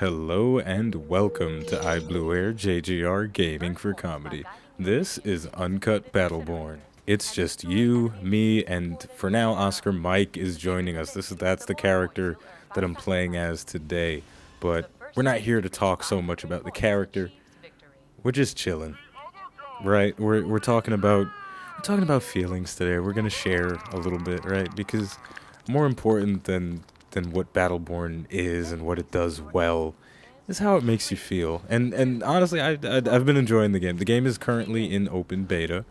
Hello and welcome to iBluAirJgR Gaming for Comedy. This is Uncut Battleborn. It's just you, me, and for now Oscar Mike is joining us. That's the character that I'm playing as today. But we're not here to talk so much about the character. We're just chilling, right? We're talking about feelings today. We're gonna share a little bit, right? Because more important than what Battleborn is and what it does well is how it makes you feel. And honestly, I've been enjoying the game. The game is currently in open beta.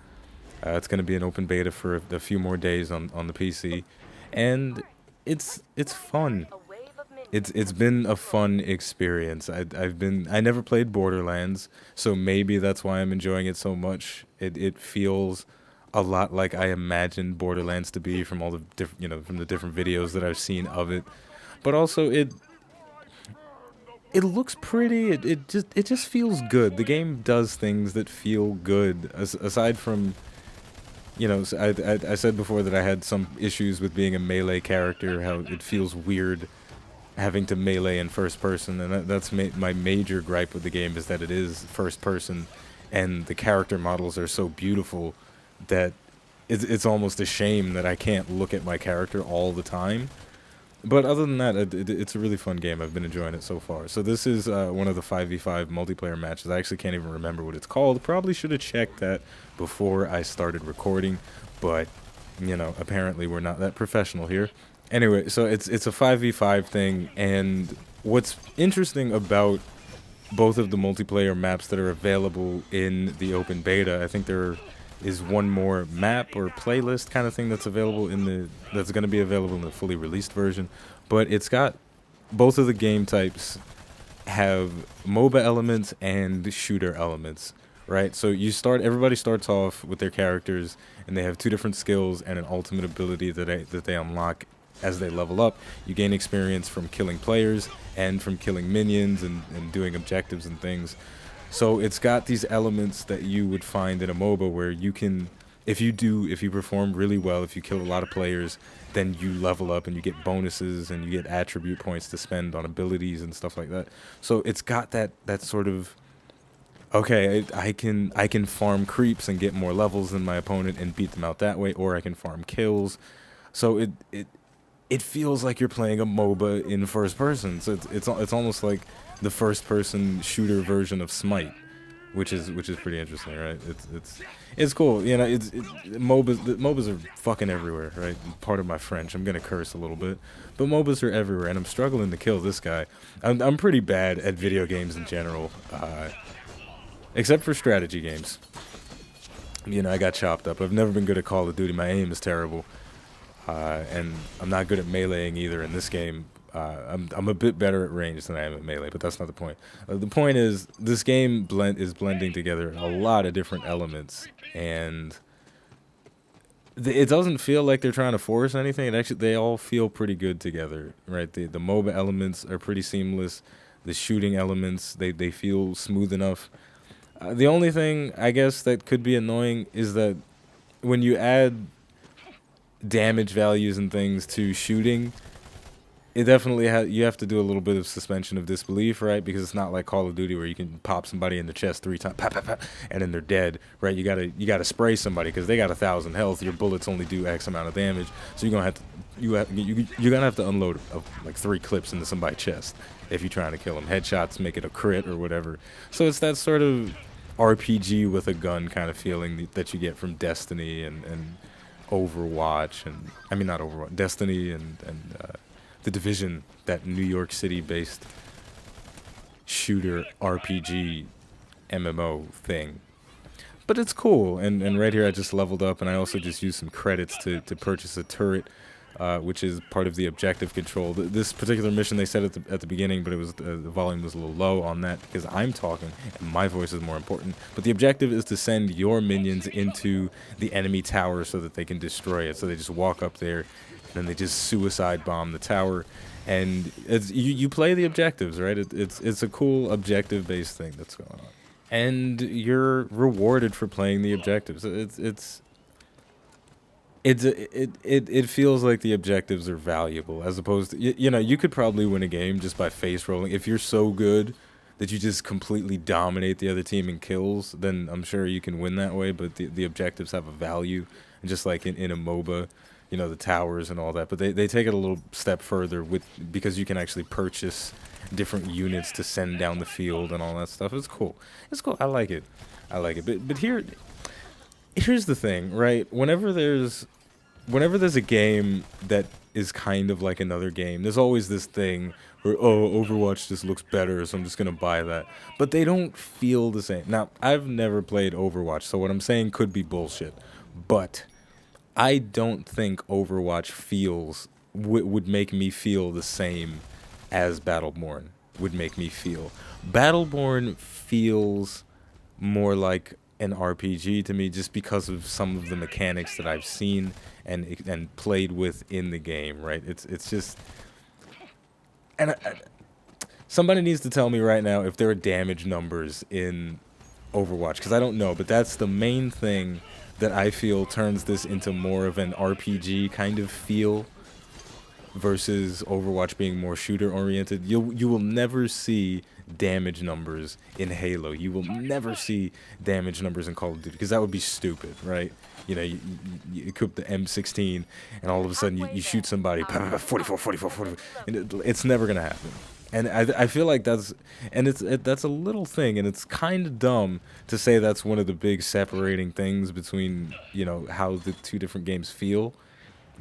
It's gonna be in open beta for a few more days on the PC, and it's fun. It's been a fun experience. I never played Borderlands, so maybe that's why I'm enjoying it so much. It feels a lot like I imagined Borderlands to be from all the different from the different videos that I've seen of it. But also it looks pretty. It just feels good. The game does things that feel good. Aside from I said before that I had some issues with being a melee character. How it feels weird having to melee in first person, and that's my major gripe with the game is that it is first person, and the character models are so beautiful that it's almost a shame that I can't look at my character all the time. But other than that, it's a really fun game. I've been enjoying it so far. So this is one of the 5v5 multiplayer matches. I actually can't even remember what it's called. Probably should have checked that before I started recording, but apparently we're not that professional here. Anyway, so it's a 5v5 thing, and what's interesting about both of the multiplayer maps that are available in the open beta, I think there is one more map or playlist kind of thing that's going to be available in the fully released version, but it's got both of the game types have MOBA elements and shooter elements, right? So everybody starts off with their characters, and they have two different skills and an ultimate ability that they unlock as they level up. You gain experience from killing players and from killing minions and doing objectives and things. So it's got these elements that you would find in a MOBA where you can, if you perform really well, if you kill a lot of players, then you level up and you get bonuses and you get attribute points to spend on abilities and stuff like that. So it's got that sort of, okay, I can farm creeps and get more levels than my opponent and beat them out that way, or I can farm kills. So it feels like you're playing a MOBA in first person. So it's almost like the first person shooter version of Smite, which is pretty interesting, right? It's cool. MOBAs are fucking everywhere, right? Part of my French. I'm gonna curse a little bit, but MOBAs are everywhere, and I'm struggling to kill this guy. I'm pretty bad at video games in general, except for strategy games. I got chopped up. I've never been good at Call of Duty. My aim is terrible. And I'm not good at meleeing either in this game. I'm a bit better at range than I am at melee, but that's not the point. The point is, this game is blending together a lot of different elements, and it doesn't feel like they're trying to force anything. They all feel pretty good together, right? The MOBA elements are pretty seamless. The shooting elements, they feel smooth enough. The only thing, I guess, that could be annoying is that when you add damage values and things to shooting, it definitely you have to do a little bit of suspension of disbelief, right? Because it's not like Call of Duty where you can pop somebody in the chest 3 times, pop, pop, pop, and then they're dead, right? You gotta spray somebody because they got 1,000 health. Your bullets only do X amount of damage, so you're gonna have to unload like 3 clips into somebody's chest if you're trying to kill them. Headshots make it a crit or whatever. So it's that sort of RPG with a gun kind of feeling that you get from Destiny and Overwatch, and I mean not Overwatch, Destiny and The Division, that New York City based shooter RPG MMO thing. But it's cool, and right here I just leveled up, and I also just used some credits to purchase a turret, which is part of the objective control. This particular mission they said at the beginning, but it was the volume was a little low on that because I'm talking and my voice is more important. But the objective is to send your minions into the enemy tower so that they can destroy it. So they just walk up there, and then they just suicide bomb the tower, and you play the objectives, right? It's a cool objective based thing that's going on, and you're rewarded for playing the objectives. It feels like the objectives are valuable as opposed to you know, you could probably win a game just by face rolling if you're so good that you just completely dominate the other team in kills. Then I'm sure you can win that way. But the objectives have a value, and just like in a MOBA, you know, the towers and all that. But they take it a little step further with because you can actually purchase different units to send down the field and all that stuff. It's cool. It's cool. I like it. I like it. But here's the thing, right? Whenever there's a game that is kind of like another game, there's always this thing where, oh, Overwatch just looks better, so I'm just gonna buy that. But they don't feel the same. Now, I've never played Overwatch, so what I'm saying could be bullshit. But I don't think Overwatch would make me feel the same as Battleborn would make me feel. Battleborn feels more like an RPG to me just because of some of the mechanics that I've seen and played with in the game, right? It's just and somebody needs to tell me right now if there are damage numbers in Overwatch because I don't know, but that's the main thing that I feel turns this into more of an RPG kind of feel versus Overwatch being more shooter oriented. You will never see damage numbers in Halo. You will never see damage numbers in Call of Duty because that would be stupid, right? You know, you equip the M16 and all of a sudden you shoot somebody 44, 44, 44. And it's never gonna happen. And I feel like that's a little thing, and it's kind of dumb to say that's one of the big separating things between, you know, how the two different games feel.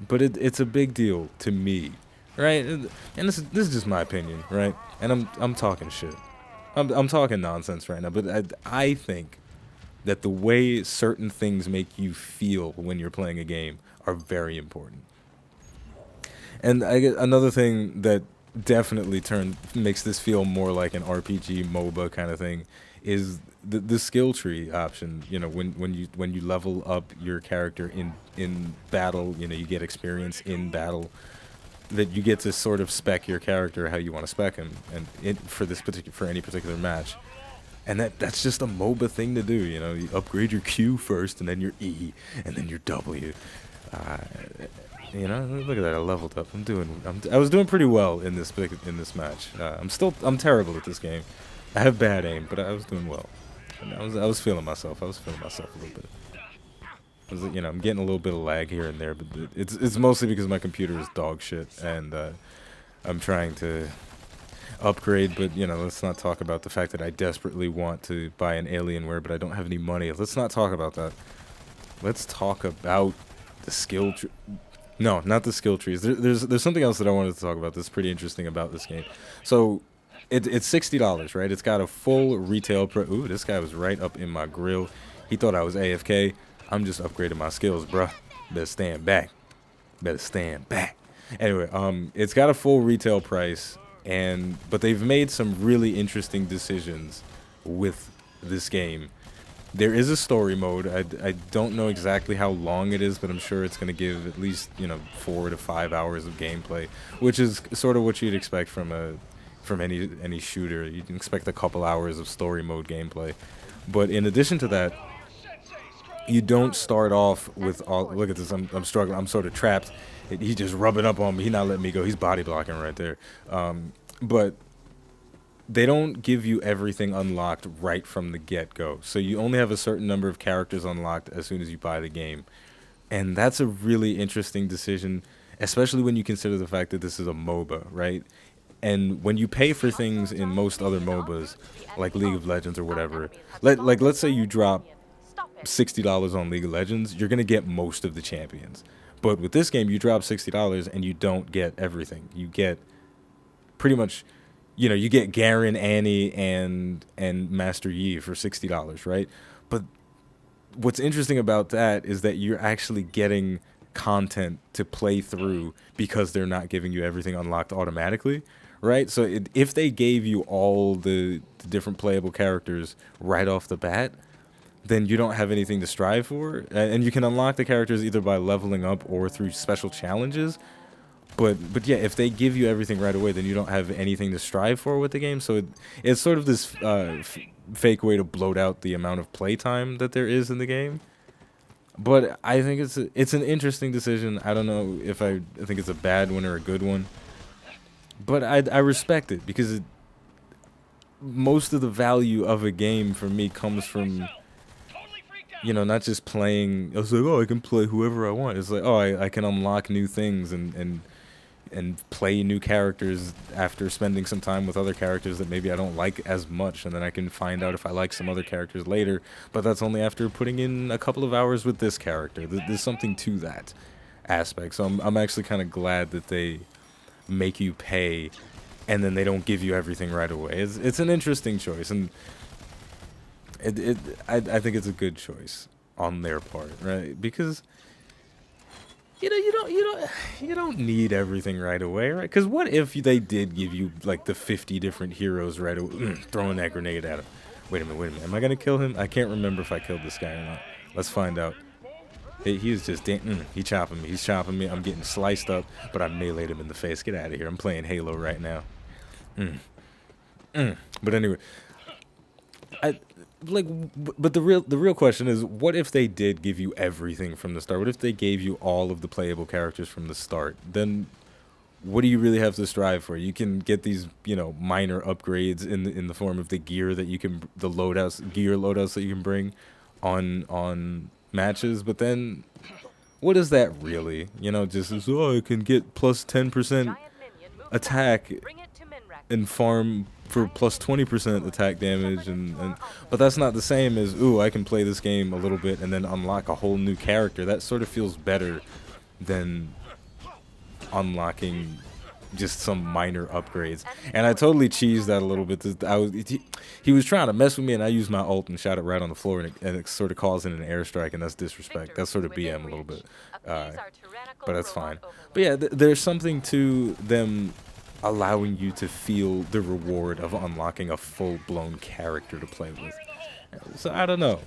But it's a big deal to me, right? And this is just my opinion, right? And I'm talking shit. I'm talking nonsense right now. But I think that the way certain things make you feel when you're playing a game are very important. And another thing that definitely makes this feel more like an RPG MOBA kind of thing is the skill tree option. You know, when you level up your character in battle, you know, you get experience in battle, that you get to sort of spec your character how you want to spec him and for any particular match. And that's just a MOBA thing to do, you know. You upgrade your Q first, and then your E, and then your W. You know, look at that. I leveled up. I was doing pretty well in this match. I'm terrible at this game. I have bad aim, but I was doing well. And I was feeling myself. I was feeling myself a little bit. You know, I'm getting a little bit of lag here and there, but it's mostly because my computer is dog shit, and I'm trying to upgrade. But you know, let's not talk about the fact that I desperately want to buy an Alienware, but I don't have any money. Let's not talk about that. Let's talk about the skill tree. No, not the skill trees. There's something else that I wanted to talk about that's pretty interesting about this game. So it's $60, right? It's got a full retail price. Ooh, this guy was right up in my grill. He thought I was AFK. I'm just upgrading my skills, bruh. Better stand back. Better stand back. Anyway, it's got a full retail price, but they've made some really interesting decisions with this game. There is a story mode. I don't know exactly how long it is, but I'm sure it's going to give at least, you know, 4 to 5 hours of gameplay, which is sort of what you'd expect from any shooter. You'd expect a couple hours of story mode gameplay. But in addition to that, you don't start off with all. Look at this. I'm struggling. I'm sort of trapped. He's just rubbing up on me. He's not letting me go. He's body blocking right there. But they don't give you everything unlocked right from the get-go. So you only have a certain number of characters unlocked as soon as you buy the game. And that's a really interesting decision, especially when you consider the fact that this is a MOBA, right? And when you pay for things in most other MOBAs, like League of Legends or whatever, let's say you drop $60 on League of Legends, you're going to get most of the champions. But with this game, you drop $60 and you don't get everything. You get pretty much, you know, you get Garen, Annie, and Master Yi for $60, right? But what's interesting about that is that you're actually getting content to play through because they're not giving you everything unlocked automatically, right? So if they gave you all the different playable characters right off the bat, then you don't have anything to strive for. And you can unlock the characters either by leveling up or through special challenges. But yeah, if they give you everything right away, then you don't have anything to strive for with the game. So it's sort of this fake way to bloat out the amount of playtime that there is in the game. But I think it's an interesting decision. I don't know if I think it's a bad one or a good one. But I respect it because most of the value of a game for me comes from, you know, not just playing. I was like, oh, I can play whoever I want. It's like, oh, I can unlock new things and play new characters after spending some time with other characters that maybe I don't like as much, and then I can find out if I like some other characters later, but that's only after putting in a couple of hours with this character. There's something to that aspect, so I'm actually kind of glad that they make you pay and then they don't give you everything right away. It's an interesting choice, and I think it's a good choice on their part, right? Because you know, you don't need everything right away, right? Because what if they did give you like the 50 different heroes right away? Throwing that grenade at him. Wait a minute. Am I gonna kill him? I can't remember if I killed this guy or not. Let's find out. He is just he chopping me. He's chopping me. I'm getting sliced up, but I meleeed him in the face. Get out of here. I'm playing Halo right now. But anyway, but the real question is, what if they did give you everything from the start? What if they gave you all of the playable characters from the start? Then what do you really have to strive for? You can get these, you know, minor upgrades in the form of the gear that you can, the gear loadouts that you can bring on matches, but then what is that really? You know, just as, oh, I can get plus 10% attack and farm for plus 20% attack damage, but that's not the same as, ooh, I can play this game a little bit and then unlock a whole new character. That sort of feels better than unlocking just some minor upgrades. And I totally cheesed that a little bit. He was trying to mess with me, and I used my ult and shot it right on the floor, and it sort of calls in an airstrike, and that's disrespect. That's sort of BM a little bit, but that's fine. But yeah, there's something to them allowing you to feel the reward of unlocking a full-blown character to play with. So I don't know.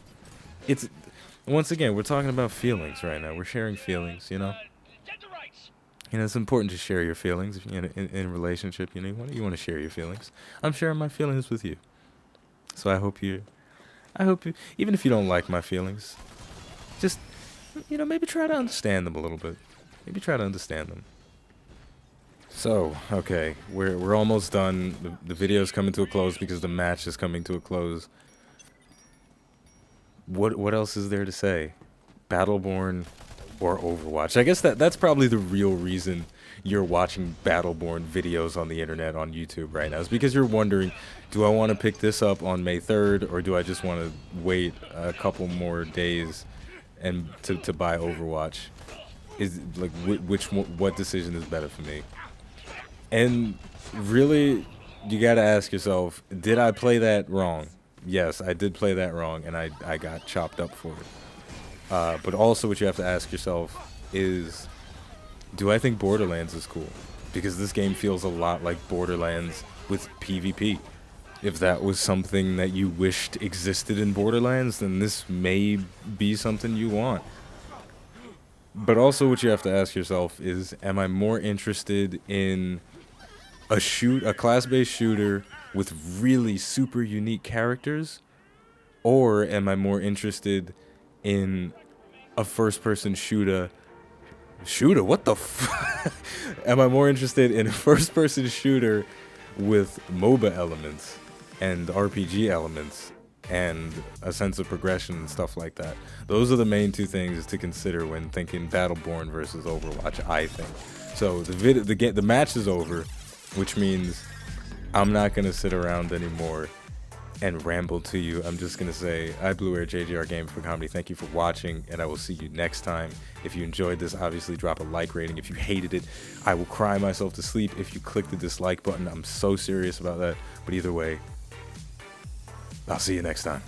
It's, once again, we're talking about feelings right now. We're sharing feelings, you know. You know, it's important to share your feelings in a relationship. You know, you want to share your feelings. I'm sharing my feelings with you. So I hope you, even if you don't like my feelings, just, you know, maybe try to understand them a little bit. Maybe try to understand them. So, okay, we're almost done. The video's coming to a close because the match is coming to a close. What else is there to say? Battleborn or Overwatch? I guess that's probably the real reason you're watching Battleborn videos on the internet, on YouTube right now. Is because you're wondering, do I want to pick this up on May 3rd, or do I just want to wait a couple more days and to buy Overwatch? Is like what decision is better for me? And really, you gotta ask yourself, did I play that wrong? Yes, I did play that wrong, and I got chopped up for it. But also what you have to ask yourself is, do I think Borderlands is cool? Because this game feels a lot like Borderlands with PvP. If that was something that you wished existed in Borderlands, then this may be something you want. But also what you have to ask yourself is, am I more interested in a class-based shooter with really super unique characters, or am I more interested in a first-person shooter? What the am I more interested in a first-person shooter with MOBA elements and RPG elements and a sense of progression and stuff like that? Those are the main two things to consider when thinking Battleborn versus Overwatch, I think. So the match is over, which means I'm not going to sit around anymore and ramble to you. I'm just going to say, iBluAirJgR Games for Comedy, thank you for watching, and I will see you next time. If you enjoyed this, obviously drop a like rating. If you hated it, I will cry myself to sleep if you click the dislike button. I'm so serious about that. But either way, I'll see you next time.